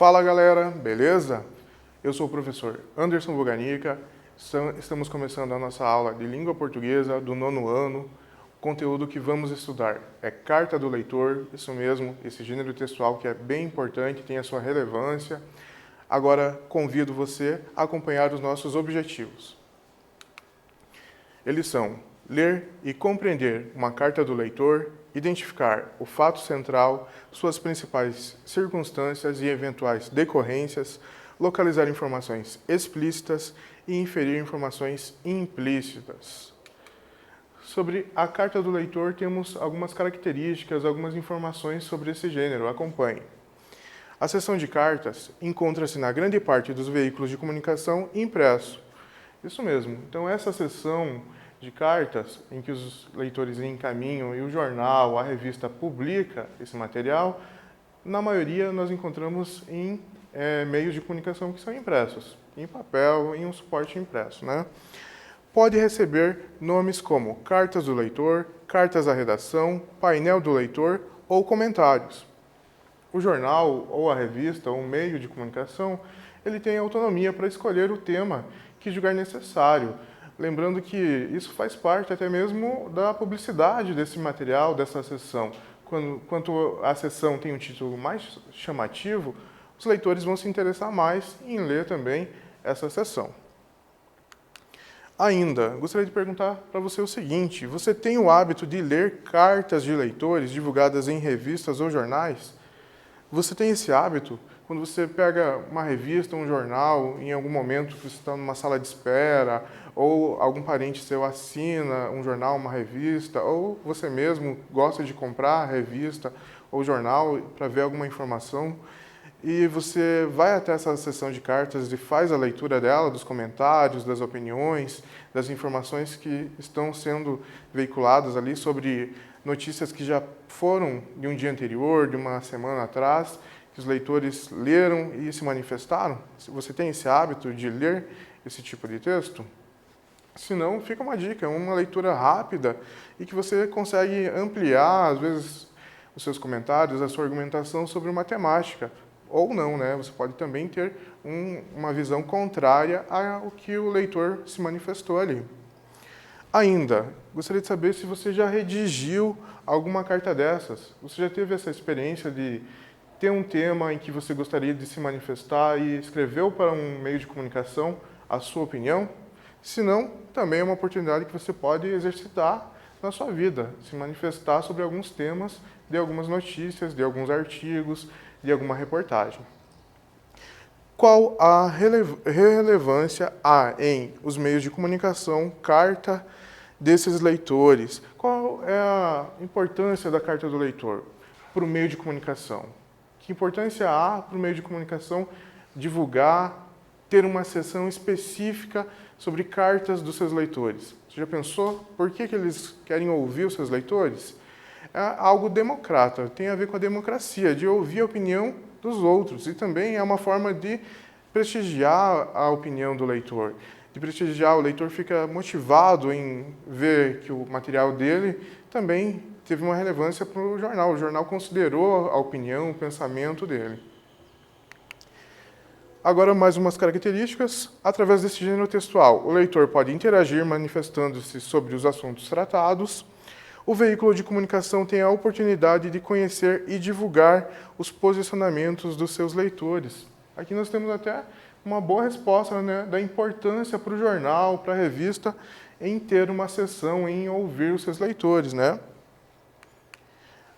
Fala galera, beleza? Eu sou o professor Anderson Buganica, estamos começando a nossa aula de língua portuguesa do 9º ano. O conteúdo que vamos estudar é Carta do Leitor, isso mesmo, esse gênero textual que é bem importante, tem a sua relevância. Agora convido você a acompanhar os nossos objetivos. Eles são ler e compreender uma carta do leitor, identificar o fato central, suas principais circunstâncias e eventuais decorrências, localizar informações explícitas e inferir informações implícitas. Sobre a carta do leitor, temos algumas características, algumas informações sobre esse gênero. Acompanhe. A seção de cartas encontra-se na grande parte dos veículos de comunicação impresso. Isso mesmo. Então, essa seção de cartas em que os leitores encaminham e o jornal, a revista publica esse material, na maioria nós encontramos em meios de comunicação que são impressos, em papel, em um suporte impresso, né? Pode receber nomes como cartas do leitor, cartas à redação, painel do leitor ou comentários. O jornal ou a revista ou um meio de comunicação, ele tem autonomia para escolher o tema que julgar necessário. Lembrando que isso faz parte até mesmo da publicidade desse material, dessa seção. Quanto a seção tem um título mais chamativo, os leitores vão se interessar mais em ler também essa seção. Ainda, gostaria de perguntar para você o seguinte: você tem o hábito de ler cartas de leitores divulgadas em revistas ou jornais? Você tem esse hábito? Quando você pega uma revista, um jornal, em algum momento você está numa sala de espera, ou algum parente seu assina um jornal, uma revista, ou você mesmo gosta de comprar a revista ou jornal para ver alguma informação, e você vai até essa seção de cartas e faz a leitura dela, dos comentários, das opiniões, das informações que estão sendo veiculadas ali sobre notícias que já foram de um dia anterior, de uma semana atrás, que os leitores leram e se manifestaram? Você tem esse hábito de ler esse tipo de texto? Se não, fica uma dica, uma leitura rápida e que você consegue ampliar, às vezes, os seus comentários, a sua argumentação sobre uma temática. Ou não, né? Você pode também ter uma visão contrária ao que o leitor se manifestou ali. Ainda, gostaria de saber se você já redigiu alguma carta dessas. Você já teve essa experiência de ter um tema em que você gostaria de se manifestar e escreveu para um meio de comunicação a sua opinião? Se não, também é uma oportunidade que você pode exercitar na sua vida, se manifestar sobre alguns temas, de algumas notícias, de alguns artigos, de alguma reportagem. Qual a relevância há em os meios de comunicação, carta desses leitores? Qual é a importância da carta do leitor para o meio de comunicação? Que importância há para o meio de comunicação divulgar, ter uma seção específica sobre cartas dos seus leitores? Você já pensou por que eles querem ouvir os seus leitores? É algo democrata, tem a ver com a democracia, de ouvir a opinião dos outros. E também é uma forma de prestigiar a opinião do leitor. De prestigiar, o leitor fica motivado em ver que o material dele também teve uma relevância para o jornal. O jornal considerou a opinião, o pensamento dele. Agora, mais umas características. Através desse gênero textual, o leitor pode interagir manifestando-se sobre os assuntos tratados. O veículo de comunicação tem a oportunidade de conhecer e divulgar os posicionamentos dos seus leitores. Aqui nós temos até uma boa resposta, né, da importância para o jornal, para a revista, em ter uma seção, em ouvir os seus leitores, né?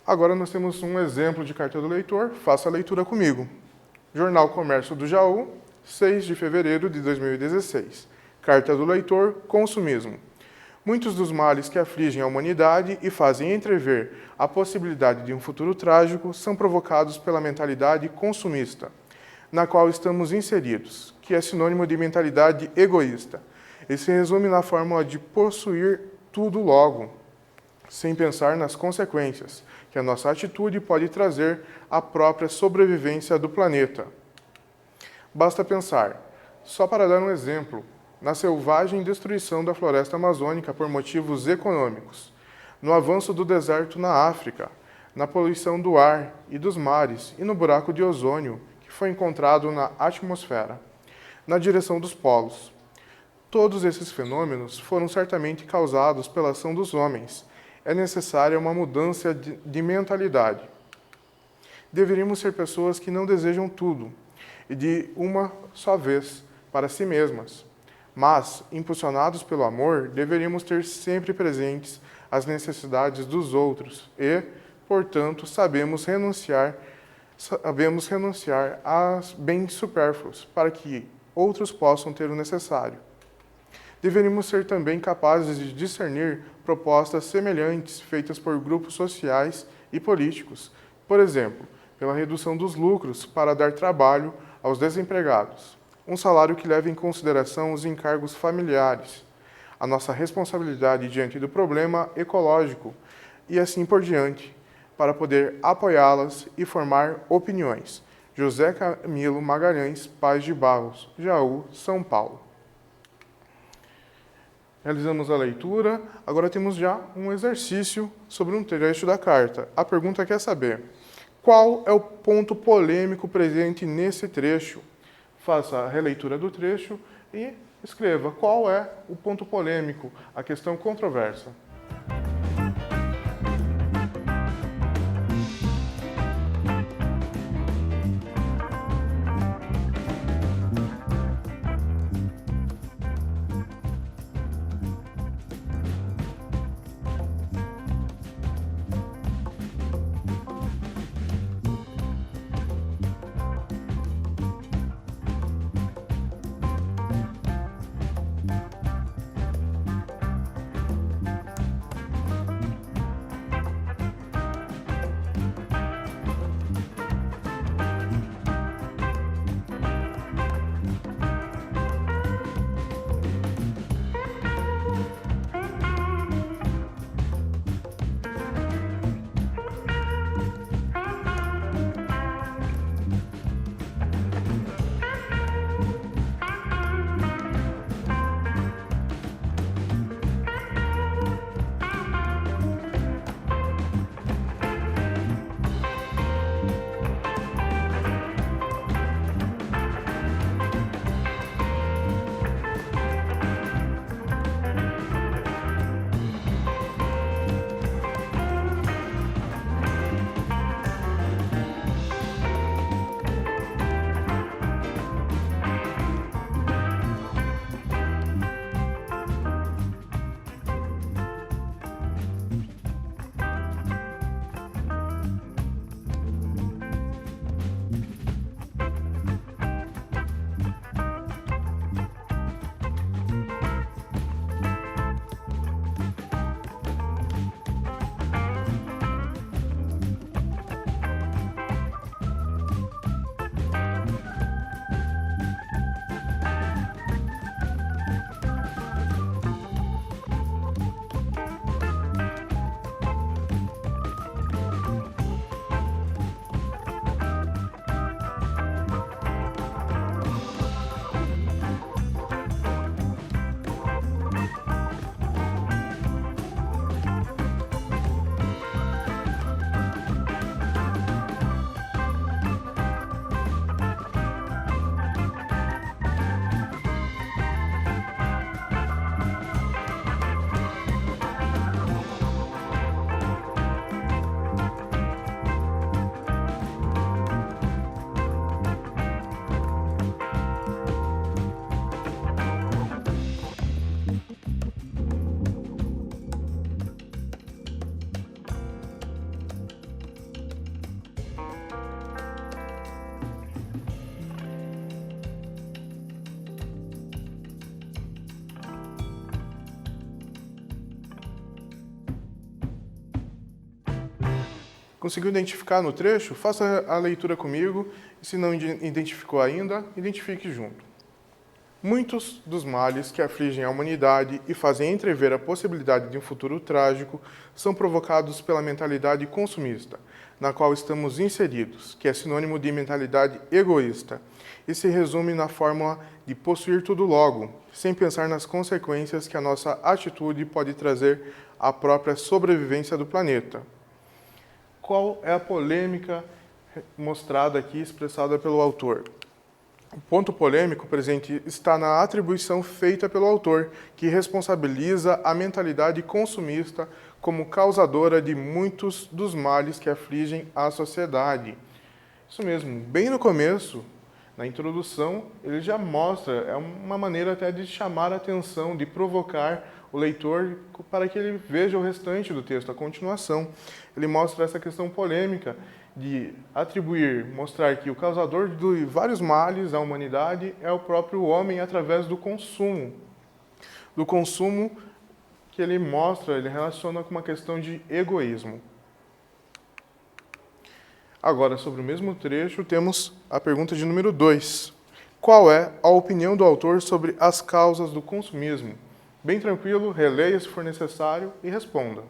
Agora nós temos um exemplo de carta do leitor, faça a leitura comigo. Jornal Comércio do Jaú, 6 de fevereiro de 2016. Carta do leitor, consumismo. Muitos dos males que afligem a humanidade e fazem entrever a possibilidade de um futuro trágico são provocados pela mentalidade consumista, na qual estamos inseridos, que é sinônimo de mentalidade egoísta, e se resume na fórmula de possuir tudo logo, sem pensar nas consequências que a nossa atitude pode trazer à própria sobrevivência do planeta. Basta pensar, só para dar um exemplo, na selvagem destruição da floresta amazônica por motivos econômicos, no avanço do deserto na África, na poluição do ar e dos mares e no buraco de ozônio, que foi encontrado na atmosfera, na direção dos polos. Todos esses fenômenos foram certamente causados pela ação dos homens. É necessária uma mudança de mentalidade. Deveríamos ser pessoas que não desejam tudo e de uma só vez para si mesmas. Mas, impulsionados pelo amor, deveríamos ter sempre presentes as necessidades dos outros e, portanto, sabemos renunciar a bens supérfluos para que outros possam ter o necessário. Deveríamos ser também capazes de discernir propostas semelhantes feitas por grupos sociais e políticos, por exemplo, pela redução dos lucros para dar trabalho aos desempregados, um salário que leve em consideração os encargos familiares, a nossa responsabilidade diante do problema ecológico e assim por diante, para poder apoiá-las e formar opiniões. José Camilo Magalhães Paz de Barros, Jaú, São Paulo. Realizamos a leitura, agora temos já um exercício sobre um trecho da carta. A pergunta quer saber: qual é o ponto polêmico presente nesse trecho? Faça a releitura do trecho e escreva qual é o ponto polêmico, a questão controversa. Conseguiu identificar no trecho? Faça a leitura comigo e, se não identificou ainda, identifique junto. Muitos dos males que afligem a humanidade e fazem entrever a possibilidade de um futuro trágico são provocados pela mentalidade consumista, na qual estamos inseridos, que é sinônimo de mentalidade egoísta, e se resume na fórmula de possuir tudo logo, sem pensar nas consequências que a nossa atitude pode trazer à própria sobrevivência do planeta. Qual é a polêmica mostrada aqui, expressada pelo autor. O ponto polêmico presente está na atribuição feita pelo autor, que responsabiliza a mentalidade consumista como causadora de muitos dos males que afligem a sociedade. Isso mesmo, bem no começo, na introdução, ele já mostra, é uma maneira até de chamar a atenção, de provocar o leitor para que ele veja o restante do texto, a continuação. Ele mostra essa questão polêmica de atribuir, mostrar que o causador de vários males à humanidade é o próprio homem através do consumo. Do consumo que ele mostra, ele relaciona com uma questão de egoísmo. Agora, sobre o mesmo trecho, temos a pergunta de número 2. Qual é a opinião do autor sobre as causas do consumismo? Bem tranquilo, releia se for necessário e responda.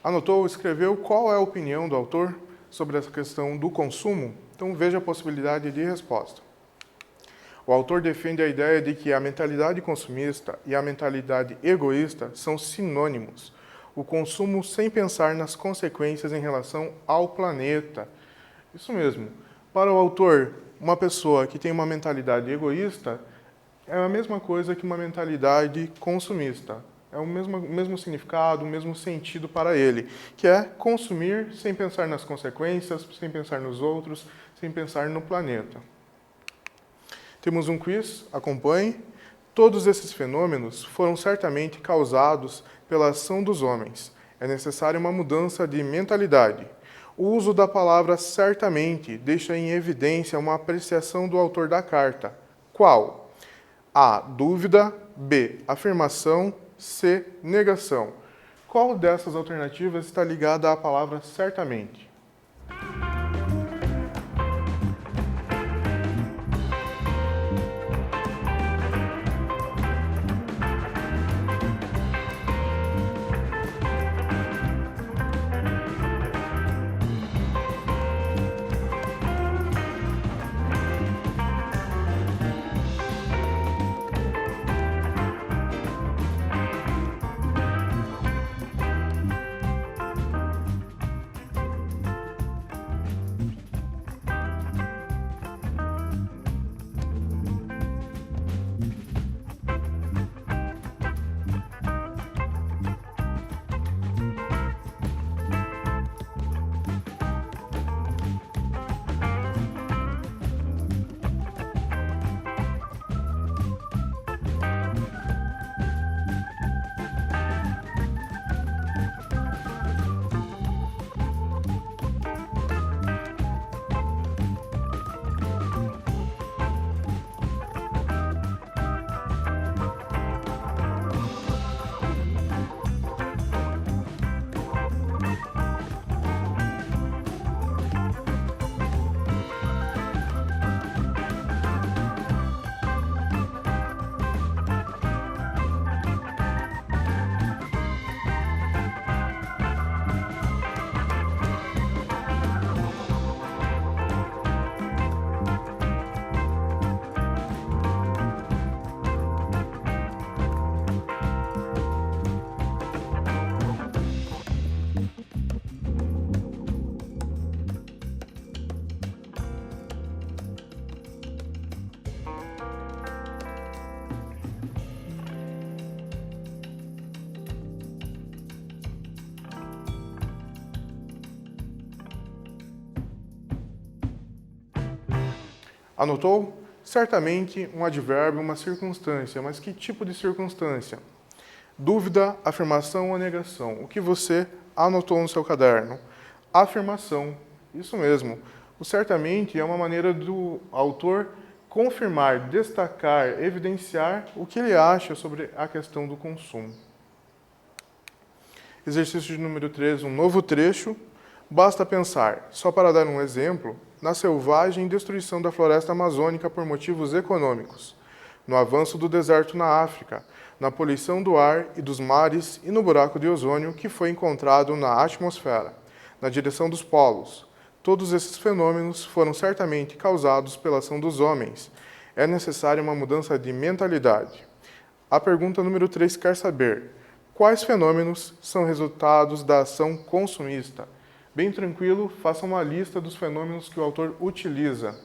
Anotou, escreveu qual é a opinião do autor sobre essa questão do consumo? Então veja a possibilidade de resposta. O autor defende a ideia de que a mentalidade consumista e a mentalidade egoísta são sinônimos. O consumo sem pensar nas consequências em relação ao planeta. Isso mesmo. Para o autor, uma pessoa que tem uma mentalidade egoísta é a mesma coisa que uma mentalidade consumista. É o mesmo significado, o mesmo sentido para ele, que é consumir sem pensar nas consequências, sem pensar nos outros, sem pensar no planeta. Temos um quiz, acompanhe. Todos esses fenômenos foram certamente causados pela ação dos homens. É necessária uma mudança de mentalidade. O uso da palavra certamente deixa em evidência uma apreciação do autor da carta. Qual? A. Dúvida. B. Afirmação. C. Negação. Qual dessas alternativas está ligada à palavra certamente? Anotou? Certamente um advérbio, uma circunstância, mas que tipo de circunstância? Dúvida, afirmação ou negação? O que você anotou no seu caderno? Afirmação, isso mesmo. O certamente é uma maneira do autor confirmar, destacar, evidenciar o que ele acha sobre a questão do consumo. Exercício de número 3, um novo trecho. Basta pensar, só para dar um exemplo, na selvagem destruição da floresta amazônica por motivos econômicos, no avanço do deserto na África, na poluição do ar e dos mares e no buraco de ozônio que foi encontrado na atmosfera, na direção dos polos. Todos esses fenômenos foram certamente causados pela ação dos homens. É necessária uma mudança de mentalidade. A pergunta número 3 quer saber: quais fenômenos são resultados da ação consumista? Bem tranquilo, faça uma lista dos fenômenos que o autor utiliza.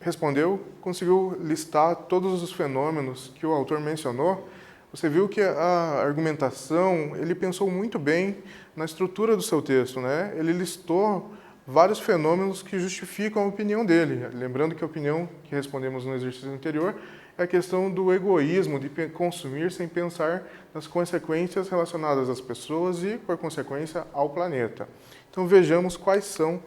respondeu, conseguiu listar todos os fenômenos que o autor mencionou. Você viu que a argumentação, ele pensou muito bem na estrutura do seu texto, né? Ele listou vários fenômenos que justificam a opinião dele. Lembrando que a opinião que respondemos no exercício anterior é a questão do egoísmo, de consumir sem pensar nas consequências relacionadas às pessoas e, por consequência, ao planeta. Então vejamos quais são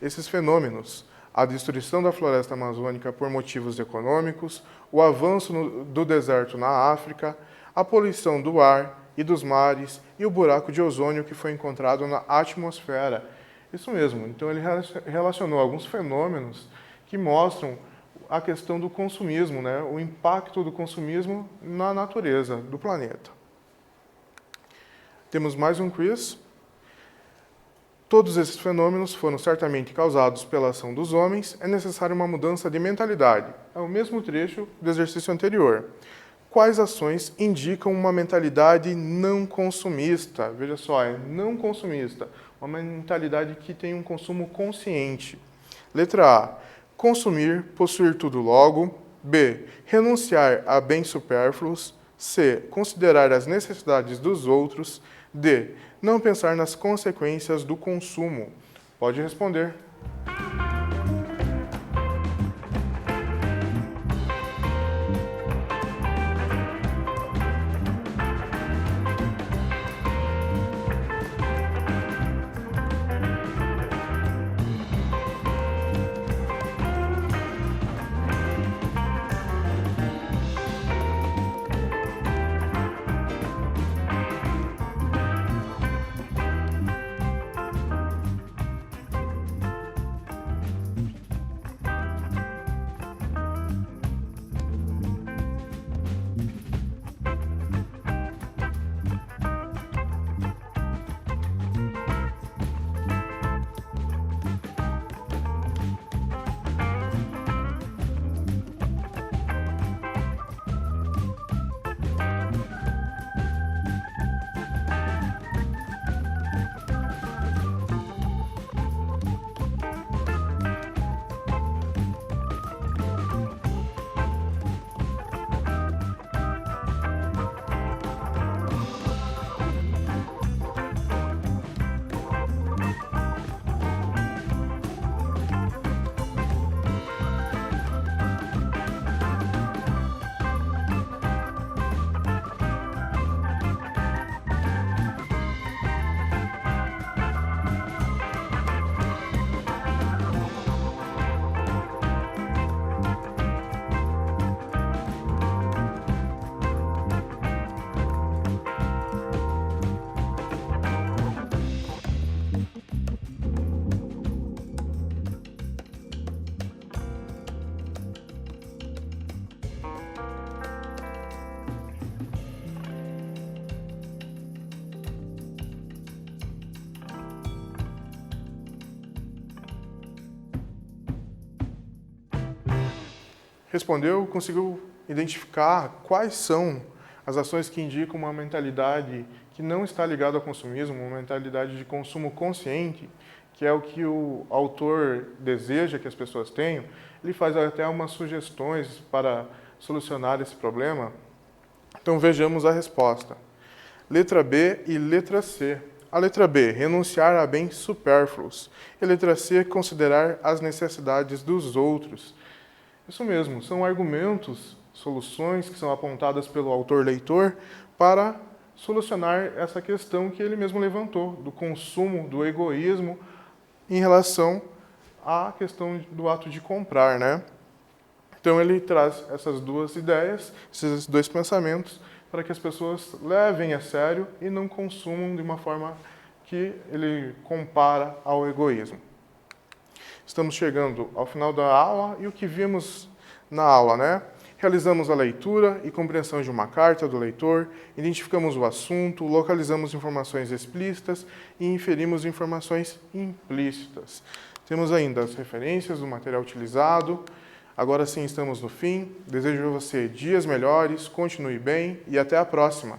esses fenômenos. A destruição da floresta amazônica por motivos econômicos, o avanço do deserto na África, a poluição do ar e dos mares e o buraco de ozônio que foi encontrado na atmosfera. Isso mesmo, então ele relacionou alguns fenômenos que mostram a questão do consumismo, né? O impacto do consumismo na natureza do planeta. Temos mais um quiz. Todos esses fenômenos foram certamente causados pela ação dos homens, é necessária uma mudança de mentalidade. É o mesmo trecho do exercício anterior. Quais ações indicam uma mentalidade não consumista? Veja só, é não consumista, uma mentalidade que tem um consumo consciente. Letra A, consumir, possuir tudo logo. B, renunciar a bens supérfluos. C, considerar as necessidades dos outros. D, não pensar nas consequências do consumo. Pode responder. Respondeu, conseguiu identificar quais são as ações que indicam uma mentalidade que não está ligada ao consumismo, uma mentalidade de consumo consciente, que é o que o autor deseja que as pessoas tenham. Ele faz até umas sugestões para solucionar esse problema. Então vejamos a resposta. Letra B e letra C. A letra B, renunciar a bens supérfluos. E a letra C, considerar as necessidades dos outros. Isso mesmo, são argumentos, soluções que são apontadas pelo autor-leitor para solucionar essa questão que ele mesmo levantou, do consumo, do egoísmo, em relação à questão do ato de comprar, né? Então ele traz essas duas ideias, esses dois pensamentos, para que as pessoas levem a sério e não consumam de uma forma que ele compara ao egoísmo. Estamos chegando ao final da aula e o que vimos na aula, né? Realizamos a leitura e compreensão de uma carta do leitor, identificamos o assunto, localizamos informações explícitas e inferimos informações implícitas. Temos ainda as referências do material utilizado. Agora sim estamos no fim. Desejo a você dias melhores, continue bem e até a próxima.